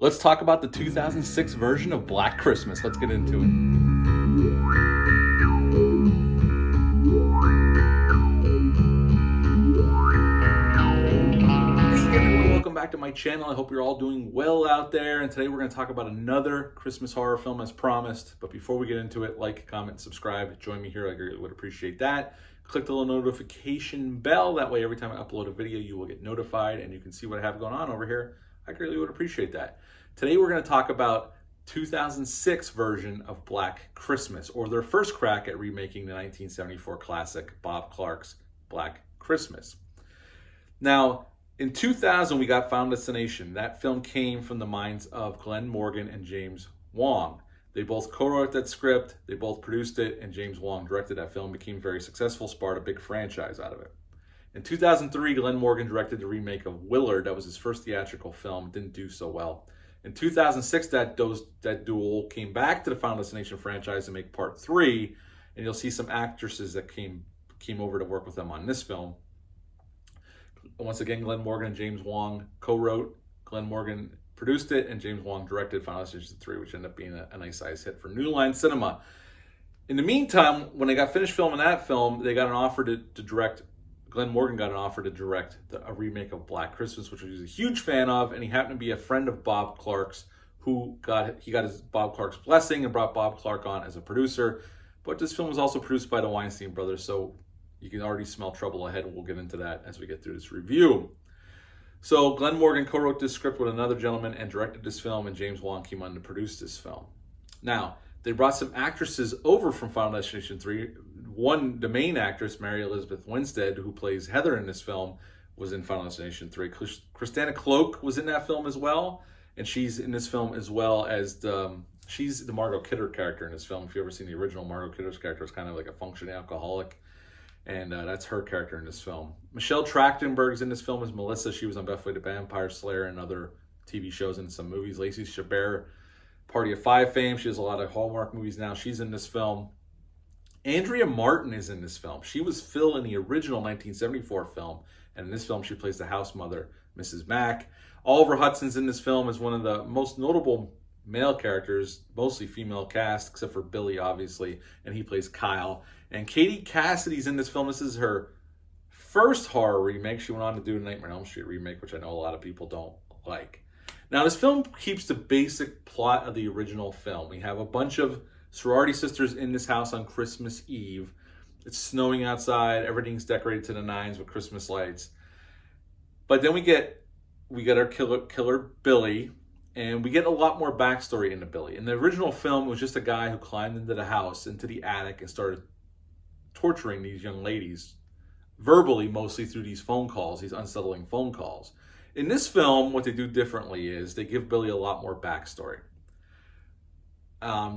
Let's talk about the 2006 version of Black Christmas. Let's get into it. Hey everyone, welcome back to my channel. I hope you're all doing well out there. And today we're going to talk about another Christmas horror film as promised. But before we get into it, like, comment, subscribe. Join me here. I greatly would appreciate that. Click the little notification bell. That way every time I upload a video, you will get notified and you can see what I have going on over here. I greatly would appreciate that. Today we're going to talk about 2006 version of Black Christmas, or their first crack at remaking the 1974 classic Bob Clark's Black Christmas. Now, in 2000, we got Final Destination. That film came from the minds of Glenn Morgan and James Wong. They both co-wrote that script, they both produced it, and James Wong directed that film. Became very successful, sparked a big franchise out of it. In 2003, Glenn Morgan directed the remake of Willard. That was his first theatrical film. Didn't do so well. In 2006, that duo came back to the Final Destination franchise to make part 3, and you'll see some actresses that came over to work with them on this film. Once again, Glenn Morgan and James Wong co-wrote. Glenn Morgan produced it, and James Wong directed Final Destination 3, which ended up being a nice size hit for New Line Cinema. In the meantime, when they got finished filming that film, they got an offer to direct. Glenn Morgan got an offer to direct a remake of Black Christmas, which he was a huge fan of, and he happened to be a friend of Bob Clark's, who got his Bob Clark's blessing and brought Bob Clark on as a producer. But this film was also produced by the Weinstein brothers, so you can already smell trouble ahead, and we'll get into that as we get through this review. So Glenn Morgan co-wrote this script with another gentleman and directed this film, and James Wong came on to produce this film. Now, they brought some actresses over from Final Destination 3. One, the main actress, Mary Elizabeth Winstead, who plays Heather in this film, was in Final Destination 3. Christina Cloak was in that film as well, and she's in this film as well as she's the Margot Kidder character in this film. If you've ever seen the original, Margot Kidder's character is kind of like a functioning alcoholic, and that's her character in this film. Michelle Trachtenberg's in this film as Melissa. She was on Buffy the Vampire Slayer and other TV shows and some movies. Lacey Chabert, Party of Five fame. She has a lot of Hallmark movies now. She's in this film. Andrea Martin is in this film. She was Phil in the original 1974 film, and in this film she plays the house mother, Mrs. Mack. Oliver Hudson's in this film as one of the most notable male characters, mostly female cast, except for Billy, obviously, and he plays Kyle. And Katie Cassidy's in this film. This is her first horror remake. She went on to do a Nightmare on Elm Street remake, which I know a lot of people don't like. Now, this film keeps the basic plot of the original film. We have a bunch of sorority sisters in this house on Christmas Eve. It's snowing outside. Everything's decorated to the nines with Christmas lights. But then we get our killer Billy, and we get a lot more backstory into Billy. In the original film, it was just a guy who climbed into the house, into the attic, and started torturing these young ladies, verbally, mostly through these phone calls, these unsettling phone calls. In this film, what they do differently is they give Billy a lot more backstory.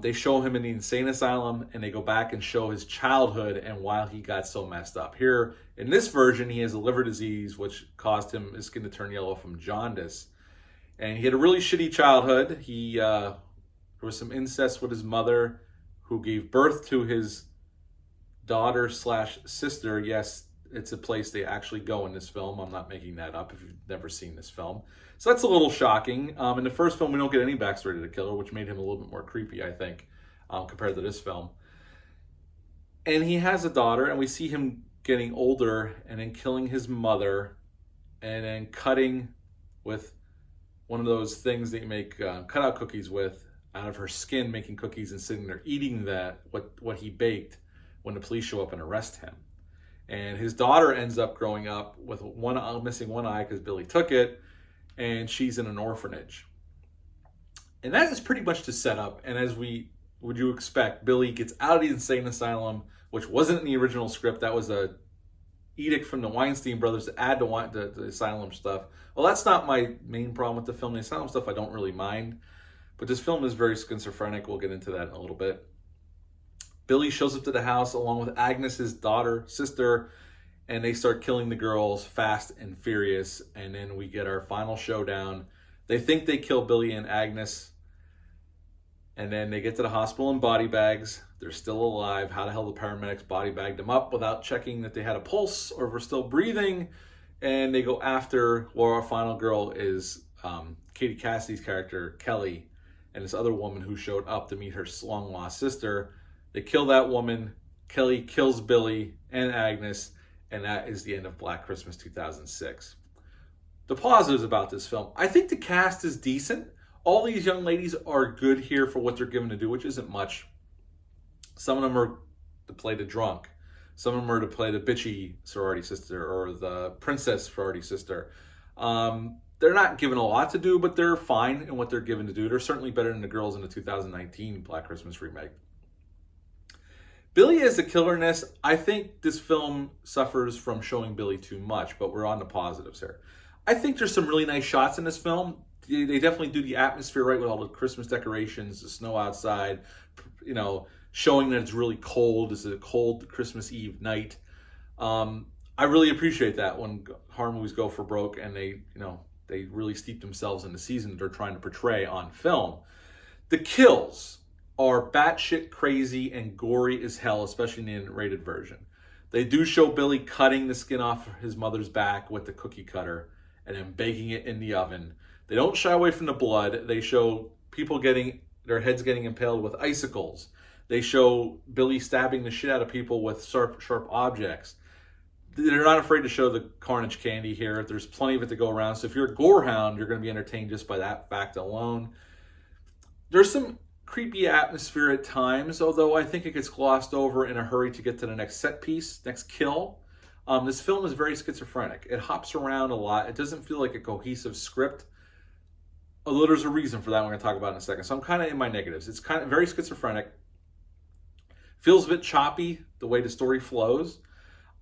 They show him in the insane asylum, and they go back and show his childhood and why he got so messed up. Here, in this version, he has a liver disease, which caused his skin to turn yellow from jaundice. And he had a really shitty childhood. There was some incest with his mother, who gave birth to his daughter/sister. Yes, it's a place they actually go in this film. I'm not making that up if you've never seen this film. So that's a little shocking. In the first film, we don't get any backstory to the killer, which made him a little bit more creepy, I think, compared to this film. And he has a daughter, and we see him getting older and then killing his mother and then cutting with one of those things that you make cutout cookies with out of her skin, making cookies and sitting there eating what he baked when the police show up and arrest him. And his daughter ends up growing up with missing one eye because Billy took it, and she's in an orphanage. And that is pretty much the setup. And as would you expect, Billy gets out of the insane asylum, which wasn't in the original script. That was a edict from the Weinstein brothers to add the asylum stuff. Well, that's not my main problem with the film. The asylum stuff I don't really mind. But this film is very schizophrenic. We'll get into that in a little bit. Billy shows up to the house along with Agnes, his sister, and they start killing the girls fast and furious. And then we get our final showdown. They think they kill Billy and Agnes, and then they get to the hospital in body bags. They're still alive. How the hell the paramedics body bagged them up without checking that they had a pulse or if we're still breathing? And they go after, well, our final girl is Katie Cassidy's character, Kelly, and this other woman who showed up to meet her long-lost sister. They kill that woman. Kelly kills Billy and Agnes, and that is the end of Black Christmas 2006. The positives about this film: I think the cast is decent. All these young ladies are good here for what they're given to do, which isn't much. Some of them are to play the drunk. Some of them are to play the bitchy sorority sister or the princess sorority sister. They're not given a lot to do, but they're fine in what they're given to do. They're certainly better than the girls in the 2019 Black Christmas remake. Billy as the killer in this, I think this film suffers from showing Billy too much, but we're on the positives here. I think there's some really nice shots in this film. They definitely do the atmosphere right with all the Christmas decorations, the snow outside, showing that it's really cold. It's a cold Christmas Eve night. I really appreciate that when horror movies go for broke and they really steep themselves in the season they're trying to portray on film. The kills are batshit crazy and gory as hell, especially in the unrated version. They do show Billy cutting the skin off his mother's back with the cookie cutter and then baking it in the oven. They don't shy away from the blood. They show people getting their heads getting impaled with icicles. They show Billy stabbing the shit out of people with sharp objects. They're not afraid to show the carnage candy here. There's plenty of it to go around. So if you're a gore hound, you're going to be entertained just by that fact alone. There's some creepy atmosphere at times, although I think it gets glossed over in a hurry to get to the next set piece, next kill. This film is very schizophrenic. It hops around a lot. It doesn't feel like a cohesive script. Although there's a reason for that we're going to talk about in a second. So I'm kind of in my negatives. It's kind of very schizophrenic. Feels a bit choppy the way the story flows.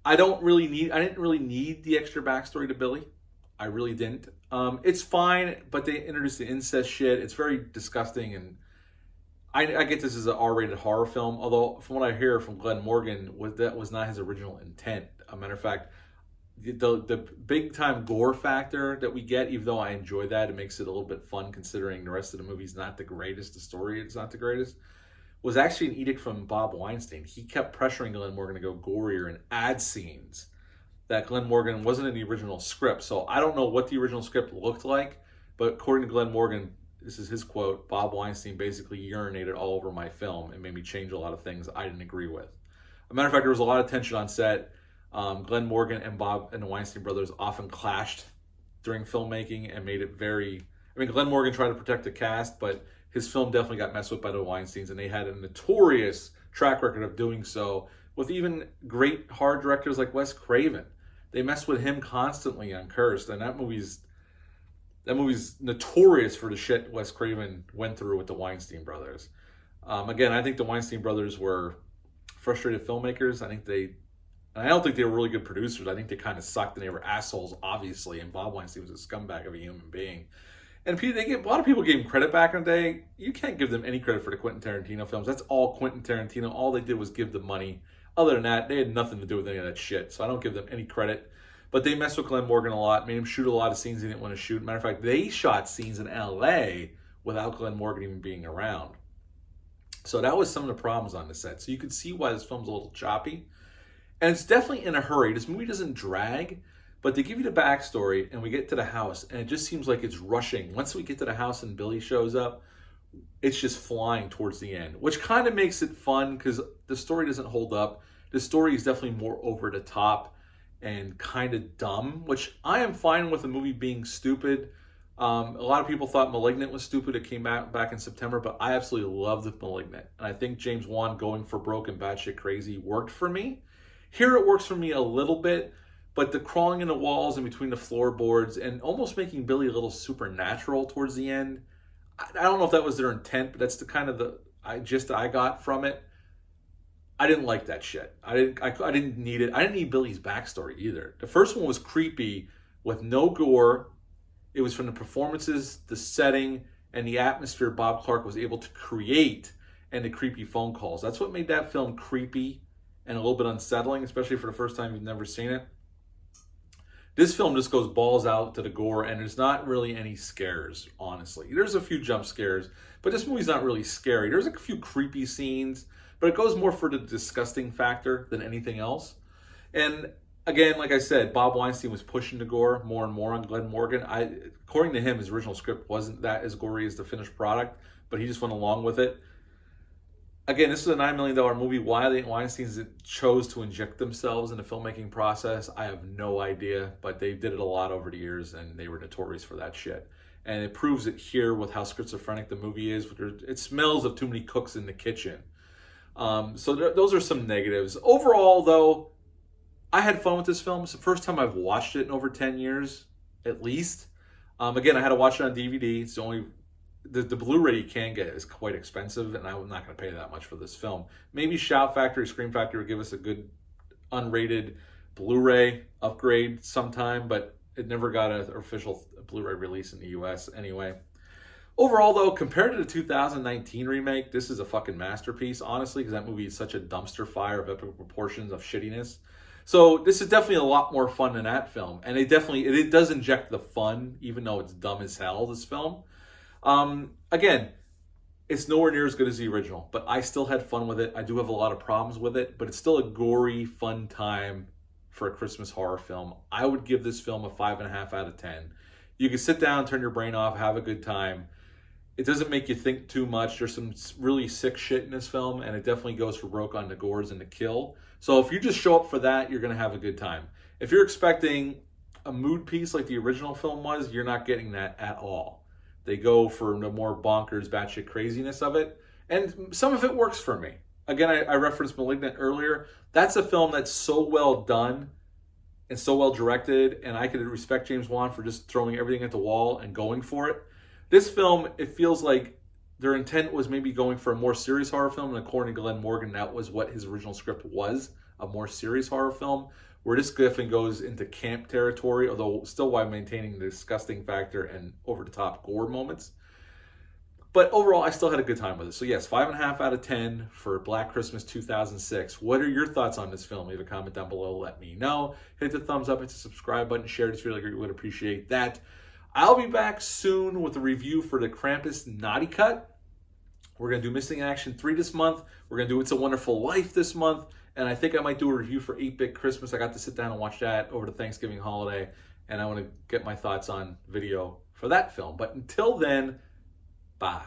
I didn't really need the extra backstory to Billy. I really didn't. It's fine, but they introduced the incest shit. It's very disgusting, and I get this as an R-rated horror film. Although, from what I hear from Glenn Morgan, that was not his original intent. A matter of fact, the big time gore factor that we get, even though I enjoy that, it makes it a little bit fun considering the rest of the movie's not the greatest. The story is not the greatest. Was actually an edict from Bob Weinstein. He kept pressuring Glenn Morgan to go gorier and add scenes that Glenn Morgan wasn't in the original script. So I don't know what the original script looked like, but according to Glenn Morgan, this is his quote, Bob Weinstein basically urinated all over my film and made me change a lot of things I didn't agree with. As a matter of fact, there was a lot of tension on set. Glenn Morgan and Bob and the Weinstein brothers often clashed during filmmaking and made it very... Glenn Morgan tried to protect the cast, but his film definitely got messed with by the Weinsteins, and they had a notorious track record of doing so with even great horror directors like Wes Craven. They messed with him constantly on Cursed, and that movie's notorious for the shit Wes Craven went through with the Weinstein brothers. Again, I think the Weinstein brothers were frustrated filmmakers. I don't think they were really good producers. I think they kind of sucked, and they were assholes, obviously, and Bob Weinstein was a scumbag of a human being. And a lot of people gave him credit back in the day. You can't give them any credit for the Quentin Tarantino films. That's all Quentin Tarantino. All they did was give the money. Other than that, they had nothing to do with any of that shit. So I don't give them any credit. But they messed with Glenn Morgan a lot, made him shoot a lot of scenes he didn't want to shoot. Matter of fact, they shot scenes in LA without Glenn Morgan even being around. So that was some of the problems on the set. So you could see why this film's a little choppy. And it's definitely in a hurry. This movie doesn't drag. But they give you the backstory, and we get to the house, and it just seems like it's rushing. Once we get to the house and Billy shows up, it's just flying towards the end, which kind of makes it fun because the story doesn't hold up. The story is definitely more over the top and kind of dumb, which I am fine with the movie being stupid. A lot of people thought Malignant was stupid. It came out back in September, but I absolutely loved Malignant. And I think James Wan going for broke and batshit crazy worked for me. Here it works for me a little bit. But the crawling in the walls and between the floorboards and almost making Billy a little supernatural towards the end, I don't know if that was their intent, but that's the kind of gist that I got from it. I didn't like that shit. I didn't need it. I didn't need Billy's backstory either. The first one was creepy with no gore. It was from the performances, the setting, and the atmosphere Bob Clark was able to create and the creepy phone calls. That's what made that film creepy and a little bit unsettling, especially for the first time you've never seen it. This film just goes balls out to the gore, and there's not really any scares, honestly. There's a few jump scares, but this movie's not really scary. There's a few creepy scenes, but it goes more for the disgusting factor than anything else. And again, like I said, Bob Weinstein was pushing the gore more and more on Glenn Morgan. According to him, his original script wasn't that as gory as the finished product, but he just went along with it. Again, this is a $9 million movie. Why the Weinsteins chose to inject themselves in the filmmaking process, I have no idea, but they did it a lot over the years, and they were notorious for that shit. And it proves it here with how schizophrenic the movie is. It smells of too many cooks in the kitchen. Those are some negatives. Overall, though, I had fun with this film. It's the first time I've watched it in over 10 years, at least. Again, I had to watch it on DVD. It's the only... The Blu-ray you can get is quite expensive, and I'm not going to pay that much for this film. Maybe Shout Factory, Scream Factory would give us a good unrated Blu-ray upgrade sometime, but it never got an official Blu-ray release in the US anyway. Overall, though, compared to the 2019 remake, this is a fucking masterpiece, honestly, because that movie is such a dumpster fire of epic proportions of shittiness. So this is definitely a lot more fun than that film, and it does inject the fun, even though it's dumb as hell, this film. Again, it's nowhere near as good as the original, but I still had fun with it. I do have a lot of problems with it, but it's still a gory, fun time for a Christmas horror film. I would give this film a 5.5 out of 10. You can sit down, turn your brain off, have a good time. It doesn't make you think too much. There's some really sick shit in this film, and it definitely goes for broke on the gores and the kill. So if you just show up for that, you're going to have a good time. If you're expecting a mood piece like the original film was, you're not getting that at all. They go for the more bonkers, batshit craziness of it. And some of it works for me. Again, I referenced Malignant earlier. That's a film that's so well done and so well directed, and I could respect James Wan for just throwing everything at the wall and going for it. This film, it feels like their intent was maybe going for a more serious horror film, and according to Glenn Morgan, that was what his original script was, a more serious horror film, where this definitely goes into camp territory, although still while maintaining the disgusting factor and over-the-top gore moments. But overall, I still had a good time with it. So yes, 5.5 out of 10 for Black Christmas 2006. What are your thoughts on this film? Leave a comment down below. Let me know. Hit the thumbs up, hit the subscribe button, share this video. I would appreciate that. I'll be back soon with a review for the Krampus Naughty Cut. We're going to do Missing in Action 3 this month. We're going to do It's a Wonderful Life this month. And I think I might do a review for 8-Bit Christmas. I got to sit down and watch that over the Thanksgiving holiday. And I want to get my thoughts on video for that film. But until then, bye.